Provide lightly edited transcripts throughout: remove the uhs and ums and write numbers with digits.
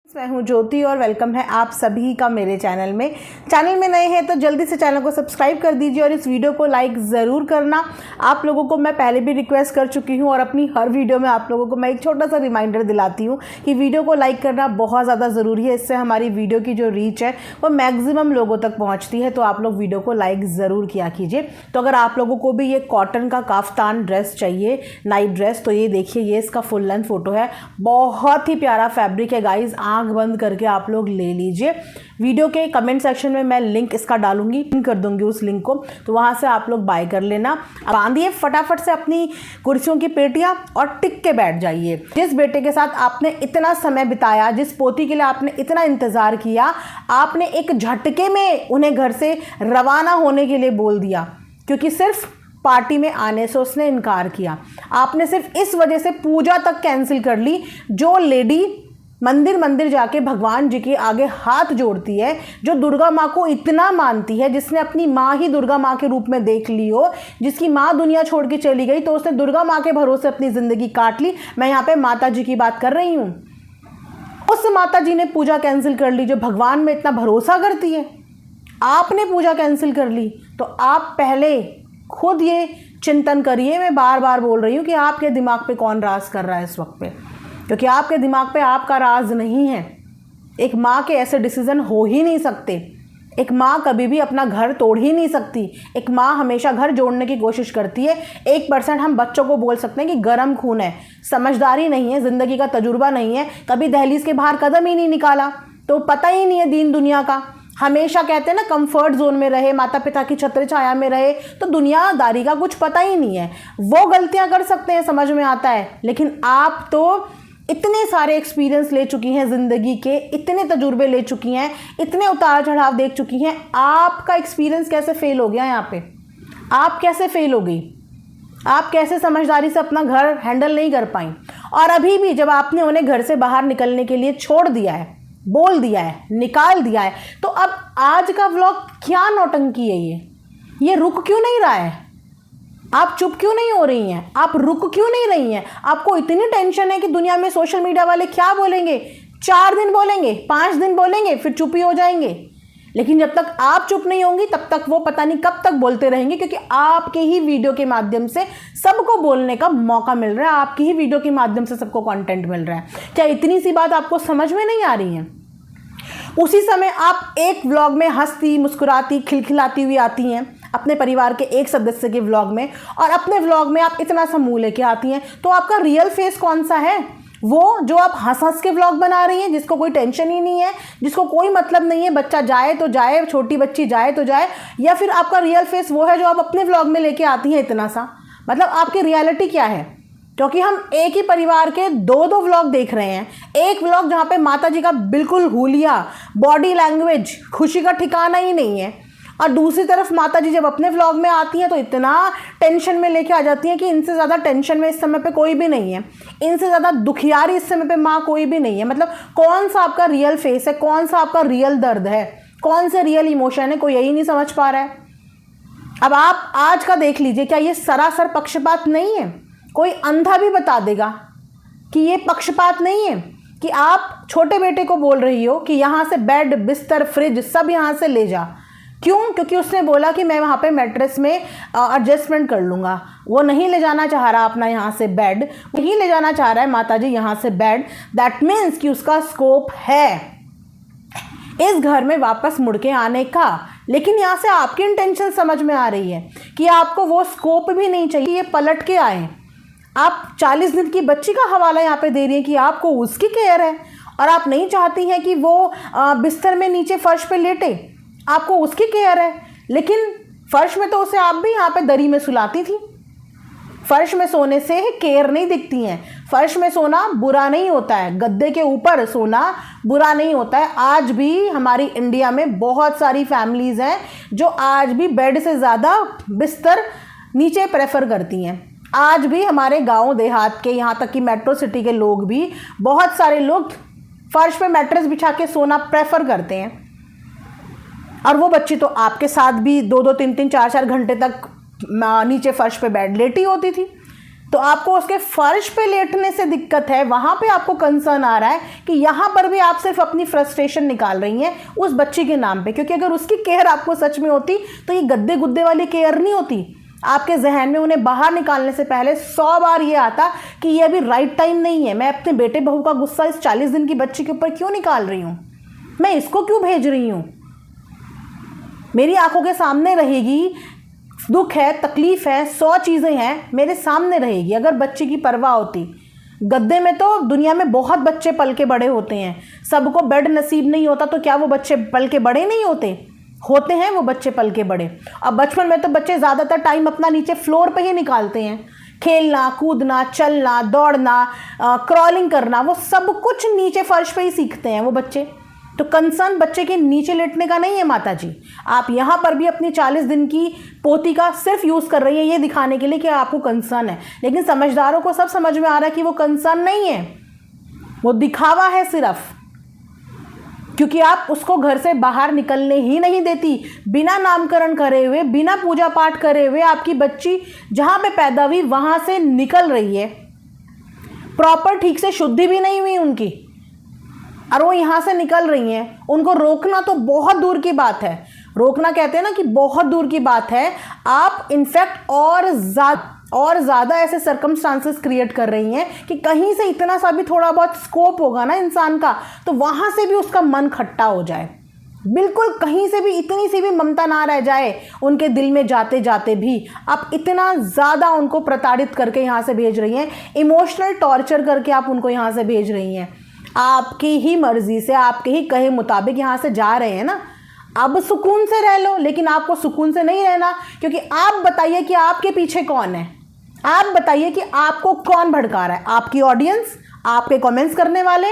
मैं हूं ज्योति और वेलकम है आप सभी का मेरे चैनल में। चैनल में नए हैं तो जल्दी से चैनल को सब्सक्राइब कर दीजिए और इस वीडियो को लाइक ज़रूर करना। आप लोगों को मैं पहले भी रिक्वेस्ट कर चुकी हूं और अपनी हर वीडियो में आप लोगों को मैं एक छोटा सा रिमाइंडर दिलाती हूं कि वीडियो को लाइक करना बहुत ज़्यादा ज़रूरी है। इससे हमारी वीडियो की जो रीच है वो मैक्सिमम लोगों तक पहुँचती है। तो आप लोग वीडियो को लाइक ज़रूर किया कीजिए। तो अगर आप लोगों को भी ये कॉटन का काफ्तान ड्रेस चाहिए, नाइट ड्रेस, तो ये देखिए, ये इसका फुल लेंथ फ़ोटो है। बहुत ही प्यारा फैब्रिक है गाइज, आँख बंद करके आप लोग ले लीजिए। वीडियो के कमेंट सेक्शन में मैं लिंक इसका डालूंगी, पिन कर दूंगी उस लिंक को, तो वहां से आप लोग बाय कर लेना। बांधिए फटाफट से अपनी कुर्सियों की पेटियां और टिक के बैठ जाइए। जिस बेटे के साथ आपने इतना समय बिताया, जिस पोती के लिए आपने इतना इंतजार किया, आपने एक झटके में उन्हें घर से रवाना होने के लिए बोल दिया क्योंकि सिर्फ पार्टी में आने से उसने इनकार किया। आपने सिर्फ इस वजह से पूजा तक कैंसिल कर ली। जो लेडी मंदिर जाके भगवान जी के आगे हाथ जोड़ती है, जो दुर्गा माँ को इतना मानती है, जिसने अपनी माँ ही दुर्गा माँ के रूप में देख ली हो, जिसकी माँ दुनिया छोड़ के चली गई तो उसने दुर्गा माँ के भरोसे अपनी ज़िंदगी काट ली। मैं यहाँ पे माता जी की बात कर रही हूँ। उस माता जी ने पूजा कैंसिल कर ली जो भगवान में इतना भरोसा करती है। आपने पूजा कैंसिल कर ली तो आप पहले खुद ये चिंतन करिए। मैं बार बार बोल रही हूँ कि आपके दिमाग पे कौन राज कर रहा है इस वक्त पे, क्योंकि आपके दिमाग पे आपका राज नहीं है। एक माँ के ऐसे डिसीजन हो ही नहीं सकते। एक माँ कभी भी अपना घर तोड़ ही नहीं सकती। एक माँ हमेशा घर जोड़ने की कोशिश करती है। 1% हम बच्चों को बोल सकते हैं कि गर्म खून है, समझदारी नहीं है, ज़िंदगी का तजुर्बा नहीं है, कभी दहलीज के बाहर कदम ही नहीं निकाला, तो पता ही नहीं है दीन दुनिया का। हमेशा कहते हैं ना, कंफर्ट जोन में रहे, माता पिता की छत्र छाया में रहे, तो दुनियादारी का कुछ पता ही नहीं है। वो गलतियां कर सकते हैं, समझ में आता है, लेकिन आप तो इतने सारे एक्सपीरियंस ले चुकी हैं ज़िंदगी के, इतने तजुर्बे ले चुकी हैं, इतने उतार चढ़ाव देख चुकी हैं। आपका एक्सपीरियंस कैसे फेल हो गया यहाँ पे? आप कैसे फेल हो गई? आप कैसे समझदारी से अपना घर हैंडल नहीं कर पाई? और अभी भी जब आपने उन्हें घर से बाहर निकलने के लिए छोड़ दिया है, बोल दिया है, निकाल दिया है, तो अब आज का व्लॉग क्या नौटंकी है? ये रुक क्यों नहीं रहा है? आप चुप क्यों नहीं हो रही हैं? आप रुक क्यों नहीं रही हैं? आपको इतनी टेंशन है कि दुनिया में सोशल मीडिया वाले क्या बोलेंगे? 4 दिन बोलेंगे, 5 दिन बोलेंगे, फिर चुप ही हो जाएंगे। लेकिन जब तक आप चुप नहीं होंगी तब तक वो पता नहीं कब तक बोलते रहेंगे, क्योंकि आपके ही वीडियो के माध्यम से सबको बोलने का मौका मिल रहा है। आपकी ही वीडियो के माध्यम से सबको कंटेंट मिल रहा है। क्या इतनी सी बात आपको समझ में नहीं आ रही है? उसी समय आप एक व्लॉग में हंसती मुस्कुराती खिलखिलाती हुई आती हैं अपने परिवार के एक सदस्य के व्लॉग में, और अपने व्लॉग में आप इतना सा मुंह लेके आती हैं। तो आपका रियल फेस कौन सा है? वो जो आप हंस हंस के व्लॉग बना रही हैं, जिसको कोई टेंशन ही नहीं है, जिसको कोई मतलब नहीं है, बच्चा जाए तो जाए, छोटी बच्ची जाए तो जाए, या फिर आपका रियल फेस वो है जो आप अपने व्लॉग में लेके आती हैं इतना सा? मतलब आपकी रियलिटी क्या है? क्योंकि हम एक ही परिवार के 2-2 व्लॉग देख रहे हैं। एक व्लॉग जहाँ पे माता जी का बिल्कुल हुलिया, बॉडी लैंग्वेज, खुशी का ठिकाना ही नहीं है, और दूसरी तरफ माता जी जब अपने व्लॉग में आती हैं तो इतना टेंशन में लेके आ जाती हैं कि इनसे ज़्यादा टेंशन में इस समय पे कोई भी नहीं है, इनसे ज़्यादा दुखियारी इस समय पे माँ कोई भी नहीं है। मतलब कौन सा आपका रियल फेस है? कौन सा आपका रियल दर्द है? कौन से रियल इमोशन है? कोई यही नहीं समझ पा रहा है। अब आप आज का देख लीजिए, क्या ये सरासर पक्षपात नहीं है? कोई अंधा भी बता देगा कि ये पक्षपात नहीं है कि आप छोटे बेटे को बोल रही हो कि यहाँ से बेड, बिस्तर, फ्रिज सब यहाँ से ले जा। क्यों? क्योंकि उसने बोला कि मैं वहाँ पे मैट्रेस में एडजस्टमेंट कर लूँगा। वो नहीं ले जाना चाह रहा अपना यहाँ से बेड, नहीं ले जाना चाह रहा है माता जी यहाँ से बेड। दैट मीन्स कि उसका स्कोप है इस घर में वापस मुड़ के आने का। लेकिन यहाँ से आपकी इंटेंशन समझ में आ रही है कि आपको वो स्कोप भी नहीं चाहिए, ये पलट के आए। आप 40 दिन की बच्ची का हवाला यहाँ पे दे रही हैं कि आपको उसकी केयर है, और आप नहीं चाहती हैं कि वो बिस्तर में नीचे फर्श पे लेटे, आपको उसकी केयर है। लेकिन फर्श में तो उसे आप भी यहाँ पे दरी में सुलाती थी। फर्श में सोने से केयर नहीं दिखती हैं। फर्श में सोना बुरा नहीं होता है, गद्दे के ऊपर सोना बुरा नहीं होता है। आज भी हमारी इंडिया में बहुत सारी फैमिलीज़ हैं जो आज भी बेड से ज़्यादा बिस्तर नीचे प्रेफर करती हैं। आज भी हमारे गांव देहात के, यहाँ तक कि मेट्रो सिटी के लोग भी, बहुत सारे लोग फर्श पे मैट्रेस बिछा के सोना प्रेफर करते हैं। और वो बच्ची तो आपके साथ भी 2-2, 3-3, 4-4 घंटे तक नीचे फर्श पे बेड लेटी होती थी। तो आपको उसके फर्श पे लेटने से दिक्कत है, वहाँ पे आपको कंसर्न आ रहा है कि यहाँ पर भी आप सिर्फ अपनी फ्रस्ट्रेशन निकाल रही हैं उस बच्ची के नाम पे। क्योंकि अगर उसकी केयर आपको सच में होती तो ये गद्दे गुद्दे वाली केयर नहीं होती। आपके जहन में उन्हें बाहर निकालने से पहले 100 बार ये आता कि ये अभी राइट टाइम नहीं है, मैं अपने बेटे बहू का गुस्सा इस 40 दिन की बच्ची के ऊपर क्यों निकाल रही हूँ, मैं इसको क्यों भेज रही हूँ। मेरी आंखों के सामने रहेगी, दुख है, तकलीफ है, 100 चीज़ें हैं, मेरे सामने रहेगी। अगर बच्चे की परवाह होती, गद्दे में तो दुनिया में बहुत बच्चे पल के बड़े होते हैं, सबको बेड नसीब नहीं होता, तो क्या वो बच्चे पल के बड़े नहीं होते? होते हैं वो बच्चे पल के बड़े। अब बचपन में तो बच्चे ज़्यादातर टाइम अपना नीचे फ्लोर पे ही निकालते हैं, खेलना कूदना चलना दौड़ना क्रॉलिंग करना, वो सब कुछ नीचे फर्श पे ही सीखते हैं वो बच्चे। तो कंसर्न बच्चे के नीचे लेटने का नहीं है माता जी। आप यहाँ पर भी अपनी 40 दिन की पोती का सिर्फ यूज़ कर रही है ये दिखाने के लिए कि आपको कंसर्न है, लेकिन समझदारों को सब समझ में आ रहा है कि वो कंसर्न नहीं है, वो दिखावा है सिर्फ। क्योंकि आप उसको घर से बाहर निकलने ही नहीं देती। बिना नामकरण करे हुए, बिना पूजा पाठ करे हुए आपकी बच्ची जहाँ पे पैदा हुई वहाँ से निकल रही है, प्रॉपर ठीक से शुद्धि भी नहीं हुई उनकी, और वो यहाँ से निकल रही हैं। उनको रोकना तो बहुत दूर की बात है, रोकना कहते हैं ना कि बहुत दूर की बात है। आप इनफैक्ट और ज़्यादा ऐसे सर्कमस्टांसेस क्रिएट कर रही हैं कि कहीं से इतना सा भी थोड़ा बहुत स्कोप होगा ना इंसान का, तो वहाँ से भी उसका मन खट्टा हो जाए। बिल्कुल कहीं से भी इतनी सी भी ममता ना रह जाए उनके दिल में जाते जाते भी आप इतना ज़्यादा उनको प्रताड़ित करके यहाँ से भेज रही हैं, इमोशनल टॉर्चर करके आप उनको यहाँ से भेज रही हैं। आपकी ही मर्जी से, आपके ही कहे मुताबिक यहाँ से जा रहे हैं ना, अब सुकून से रह लो। लेकिन आपको सुकून से नहीं रहना, क्योंकि आप बताइए कि आपके पीछे कौन है, आप बताइए कि आपको कौन भड़का रहा है। आपकी ऑडियंस, आपके कमेंट्स करने वाले,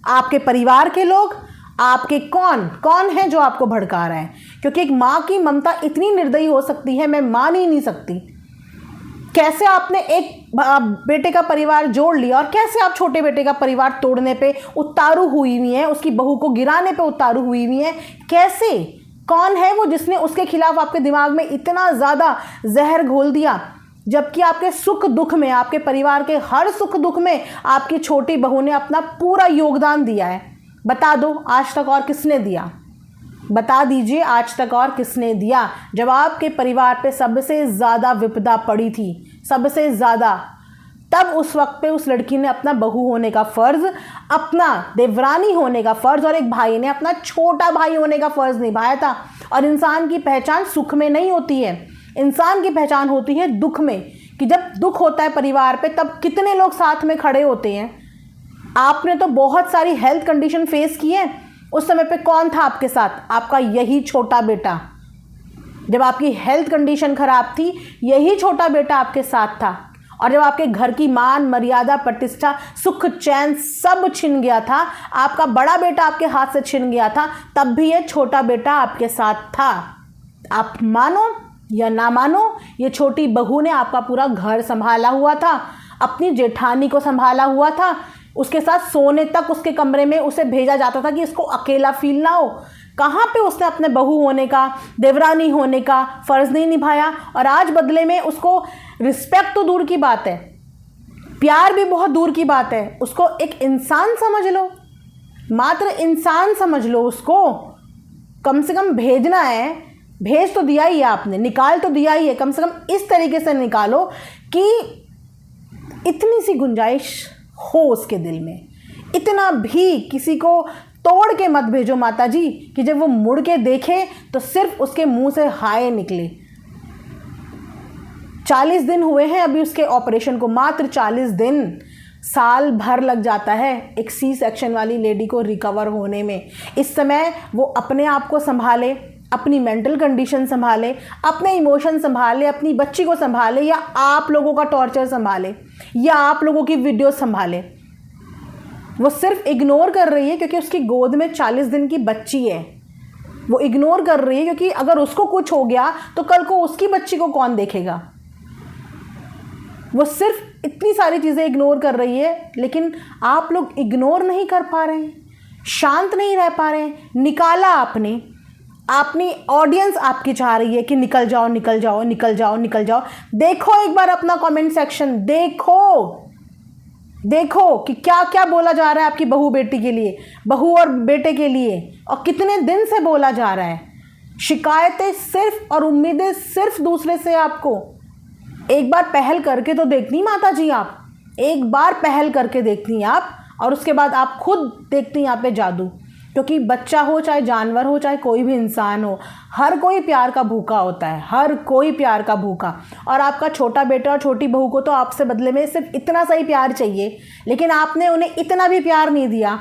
आपके परिवार के लोग, आपके कौन है जो आपको भड़का रहा है। क्योंकि एक माँ की ममता इतनी निर्दयी हो सकती है, मैं मान ही नहीं सकती। कैसे आपने एक बेटे का परिवार जोड़ लिया और कैसे आप छोटे बेटे का परिवार तोड़ने पे उतारू हुई हुई हैं, उसकी बहू को गिराने पे उतारू हुई हुई हैं। कैसे, कौन है वो जिसने उसके खिलाफ आपके दिमाग में इतना ज़्यादा जहर घोल दिया, जबकि आपके सुख दुख में, आपके परिवार के हर सुख दुख में आपकी छोटी बहू ने अपना पूरा योगदान दिया है। बता दो आज तक और किसने दिया, बता दीजिए आज तक और किसने दिया। जब आपके परिवार पे सबसे ज़्यादा विपदा पड़ी थी, सबसे ज़्यादा, तब उस वक्त पे उस लड़की ने अपना बहू होने का फ़र्ज़, अपना देवरानी होने का फ़र्ज़, और एक भाई ने अपना छोटा भाई होने का फ़र्ज़ निभाया था। और इंसान की पहचान सुख में नहीं होती है, इंसान की पहचान होती है दुख में, कि जब दुख होता है परिवार पे तब कितने लोग साथ में खड़े होते हैं। आपने तो बहुत सारी हेल्थ कंडीशन फेस की है, उस समय पे कौन था आपके साथ? आपका यही छोटा बेटा। जब आपकी हेल्थ कंडीशन खराब थी, यही छोटा बेटा आपके साथ था। और जब आपके घर की मान मर्यादा प्रतिष्ठा सुख चैन सब छिन गया था, आपका बड़ा बेटा आपके हाथ से छिन गया था, तब भी ये छोटा बेटा आपके साथ था। आप मानो या ना मानो, ये छोटी बहू ने आपका पूरा घर संभाला हुआ था, अपनी जेठानी को संभाला हुआ था, उसके साथ सोने तक उसके कमरे में उसे भेजा जाता था कि इसको अकेला फील ना हो। कहाँ पे उसने अपने बहू होने का, देवरानी होने का फ़र्ज़ नहीं निभाया। और आज बदले में उसको रिस्पेक्ट तो दूर की बात है, प्यार भी बहुत दूर की बात है, उसको एक इंसान समझ लो, मात्र इंसान समझ लो उसको। कम से कम भेजना है, भेज तो दिया ही है आपने, निकाल तो दिया ही है, कम से कम इस तरीके से निकालो कि इतनी सी गुंजाइश हो उसके दिल में। इतना भी किसी को तोड़ के मत भेजो माता जी कि जब वो मुड़ के देखे तो सिर्फ उसके मुंह से हाय निकले। 40 दिन हुए हैं अभी उसके ऑपरेशन को, मात्र 40 दिन। साल भर लग जाता है एक सी सेक्शन वाली लेडी को रिकवर होने में। इस समय वो अपने आप को संभाले, अपनी मेंटल कंडीशन संभाले, अपने इमोशन संभाले, अपनी बच्ची को संभाले, या आप लोगों का टॉर्चर संभाले, या आप लोगों की वीडियो संभाले। वो सिर्फ इग्नोर कर रही है क्योंकि उसकी गोद में 40 दिन की बच्ची है। वो इग्नोर कर रही है क्योंकि अगर उसको कुछ हो गया तो कल को उसकी बच्ची को कौन देखेगा। वो सिर्फ इतनी सारी चीज़ें इग्नोर कर रही है, लेकिन आप लोग इग्नोर नहीं कर पा रहे हैं, शांत नहीं रह पा रहे हैं। निकाला आपने, अपनी ऑडियंस आपकी चाह रही है कि निकल जाओ निकल जाओ निकल जाओ निकल जाओ। देखो एक बार अपना कमेंट सेक्शन, देखो कि क्या क्या बोला जा रहा है आपकी बहू बेटी के लिए, बहू और बेटे के लिए, और कितने दिन से बोला जा रहा है। शिकायतें सिर्फ और उम्मीदें सिर्फ दूसरे से आपको। एक बार पहल करके तो देखती माता जी, आप एक बार पहल करके देखती आप, और उसके बाद आप खुद देखती यहाँ पे जादू। क्योंकि बच्चा हो चाहे जानवर हो चाहे कोई भी इंसान हो, हर कोई प्यार का भूखा होता है, हर कोई प्यार का भूखा। और आपका छोटा बेटा और छोटी बहू को तो आपसे बदले में सिर्फ इतना सा ही प्यार चाहिए, लेकिन आपने उन्हें इतना भी प्यार नहीं दिया।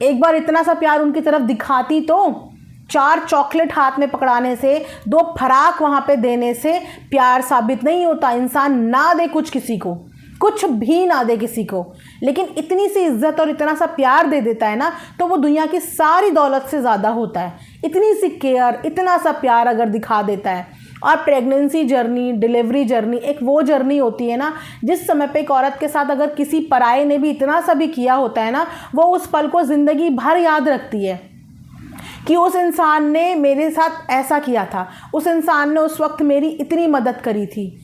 एक बार इतना सा प्यार उनकी तरफ दिखाती तो 4 चॉकलेट हाथ में पकड़ाने से, 2 फराक वहाँ पे देने से प्यार साबित नहीं होता। इंसान ना दे कुछ किसी को, कुछ भी ना दे किसी को, लेकिन इतनी सी इज्जत और इतना सा प्यार दे देता है ना, तो वो दुनिया की सारी दौलत से ज़्यादा होता है। इतनी सी केयर, इतना सा प्यार अगर दिखा देता है। और प्रेगनेंसी जर्नी, डिलीवरी जर्नी एक वो जर्नी होती है ना, जिस समय पे एक औरत के साथ अगर किसी पराये ने भी इतना सा भी किया होता है ना, वो उस पल को ज़िंदगी भर याद रखती है कि उस इंसान ने मेरे साथ ऐसा किया था, उस इंसान ने उस वक्त मेरी इतनी मदद करी थी।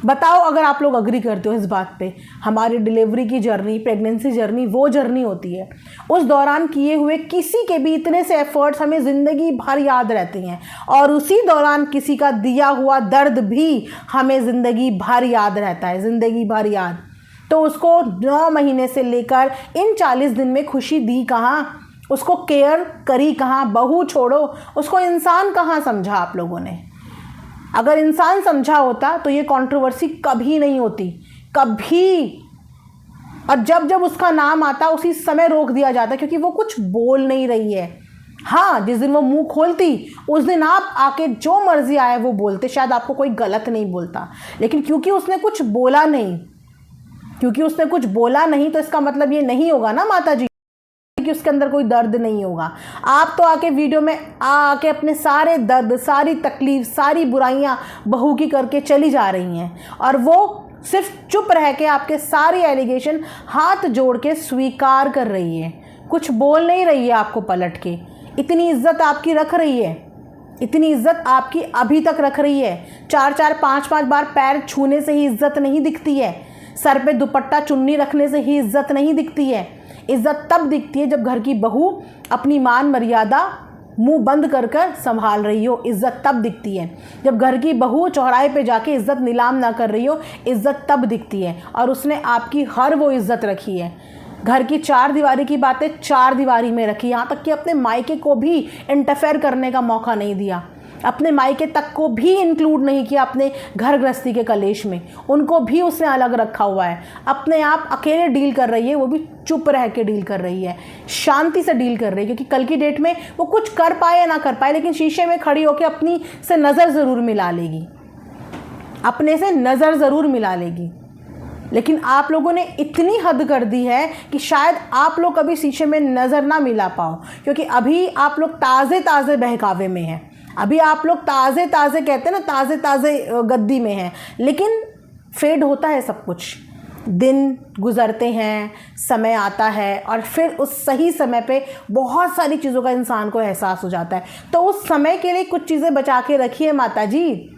बताओ अगर आप लोग अग्री करते हो इस बात पे। हमारी डिलीवरी की जर्नी, प्रेगनेंसी जर्नी वो जर्नी होती है, उस दौरान किए हुए किसी के भी इतने से एफर्ट्स हमें ज़िंदगी भर याद रहते हैं, और उसी दौरान किसी का दिया हुआ दर्द भी हमें ज़िंदगी भर याद रहता है, ज़िंदगी भर याद। तो उसको 9 महीने से लेकर इन 40 दिन में खुशी दी कहाँ, उसको केयर करी कहाँ। बहू छोड़ो, उसको इंसान कहाँ समझा आप लोगों ने। अगर इंसान समझा होता तो ये कंट्रोवर्सी कभी नहीं होती, कभी। और जब जब उसका नाम आता उसी समय रोक दिया जाता, क्योंकि वो कुछ बोल नहीं रही है। हाँ, जिस दिन वो मुंह खोलती उस दिन आप आके जो मर्जी आए वो बोलते, शायद आपको कोई गलत नहीं बोलता, लेकिन क्योंकि उसने कुछ बोला नहीं, तो इसका मतलब ये नहीं होगा ना माता जी कि उसके अंदर कोई दर्द नहीं होगा। आप तो आके वीडियो में आके अपने सारे दर्द, सारी तकलीफ, सारी बुराइयां बहू की करके चली जा रही हैं, और वो सिर्फ चुप रह के आपके सारी एलिगेशन हाथ जोड़ के स्वीकार कर रही है, कुछ बोल नहीं रही है आपको पलट के। इतनी इज्जत आपकी रख रही है, इतनी इज्जत आपकी अभी तक रख रही है। 4-4, 5-5 बार पैर छूने से ही इज्जत नहीं दिखती है, सर पे दुपट्टा चुन्नी रखने से ही इज्जत नहीं दिखती है। इज्जत तब दिखती है जब घर की बहू अपनी मान मर्यादा मुंह बंद कर कर संभाल रही हो, इज्जत तब दिखती है। जब घर की बहू चौराहे पे जाके इज्जत नीलाम ना कर रही हो, इज्जत तब दिखती है। और उसने आपकी हर वो इज्जत रखी है। घर की 4 दीवारी की बातें 4 दीवारी में रखी, यहाँ तक कि अपने मायके को भी इंटरफेयर करने का मौका नहीं दिया, अपने मायके तक को भी इंक्लूड नहीं किया अपने घर गृहस्थी के कलेश में, उनको भी उसने अलग रखा हुआ है। अपने आप अकेले डील कर रही है, वो भी चुप रह के डील कर रही है, शांति से डील कर रही है, क्योंकि कल की डेट में वो कुछ कर पाए या ना कर पाए, लेकिन शीशे में खड़ी होकर अपनी से नज़र ज़रूर मिला लेगी, अपने से नज़र ज़रूर मिला लेगी। लेकिन आप लोगों ने इतनी हद कर दी है कि शायद आप लोग कभी शीशे में नज़र ना मिला पाओ, क्योंकि अभी आप लोग ताज़े ताज़े बहकावे में हैं, अभी आप लोग ताज़े ताज़े कहते हैं ना, ताज़े ताज़े गद्दी में हैं। लेकिन फेड होता है सब कुछ, दिन गुज़रते हैं, समय आता है, और फिर उस सही समय पे बहुत सारी चीज़ों का इंसान को एहसास हो जाता है। तो उस समय के लिए कुछ चीज़ें बचा के रखिए माता जी,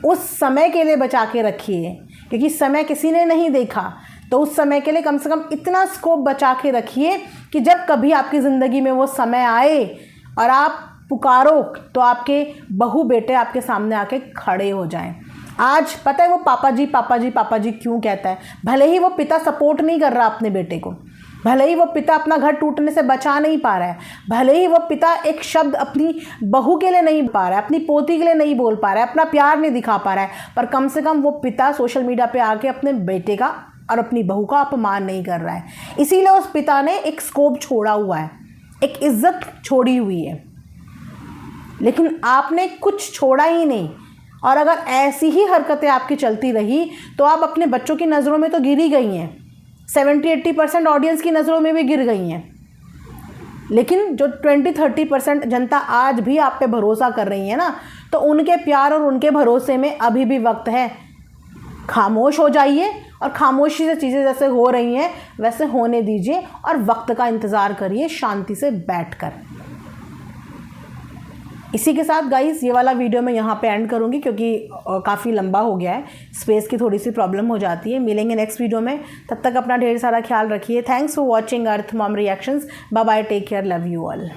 उस समय के लिए बचा के रखिए, क्योंकि समय किसी ने नहीं देखा। तो उस समय के लिए कम से कम इतना स्कोप बचा के रखिए कि जब कभी आपकी ज़िंदगी में वो समय आए और आप पुकारो तो आपके बहू बेटे आपके सामने आके खड़े हो जाएं। आज पता है वो पापा जी पापा जी पापा जी क्यों कहता है? भले ही वो पिता सपोर्ट नहीं कर रहा अपने बेटे को, भले ही वो पिता अपना घर टूटने से बचा नहीं पा रहा है, भले ही वो पिता एक शब्द अपनी बहू के लिए नहीं पा रहा है, अपनी पोती के लिए नहीं बोल पा रहा है, अपना प्यार नहीं दिखा पा रहा है, पर कम से कम वो पिता सोशल मीडिया पे आके अपने बेटे का और अपनी बहू का अपमान नहीं कर रहा है। इसीलिए उस पिता ने एक स्कोप छोड़ा हुआ है, एक इज्जत छोड़ी हुई है। लेकिन आपने कुछ छोड़ा ही नहीं, और अगर ऐसी ही हरकतें आपकी चलती रही तो आप अपने बच्चों की नज़रों में तो गिर ही गई हैं, 70-80% ऑडियंस की नज़रों में भी गिर गई हैं। लेकिन जो 20-30% जनता आज भी आप पे भरोसा कर रही है ना, तो उनके प्यार और उनके भरोसे में अभी भी वक्त है। खामोश हो जाइए और खामोशी से चीज़ें जैसे हो रही हैं वैसे होने दीजिए, और वक्त का इंतज़ार करिए शांति से बैठकर। इसी के साथ गाइस ये वाला वीडियो मैं यहाँ पे एंड करूँगी क्योंकि काफ़ी लंबा हो गया है, स्पेस की थोड़ी सी प्रॉब्लम हो जाती है। मिलेंगे नेक्स्ट वीडियो में, तब तक अपना ढेर सारा ख्याल रखिए। Thanks for watching Earth Mom reactions. Bye bye, take care, love you all.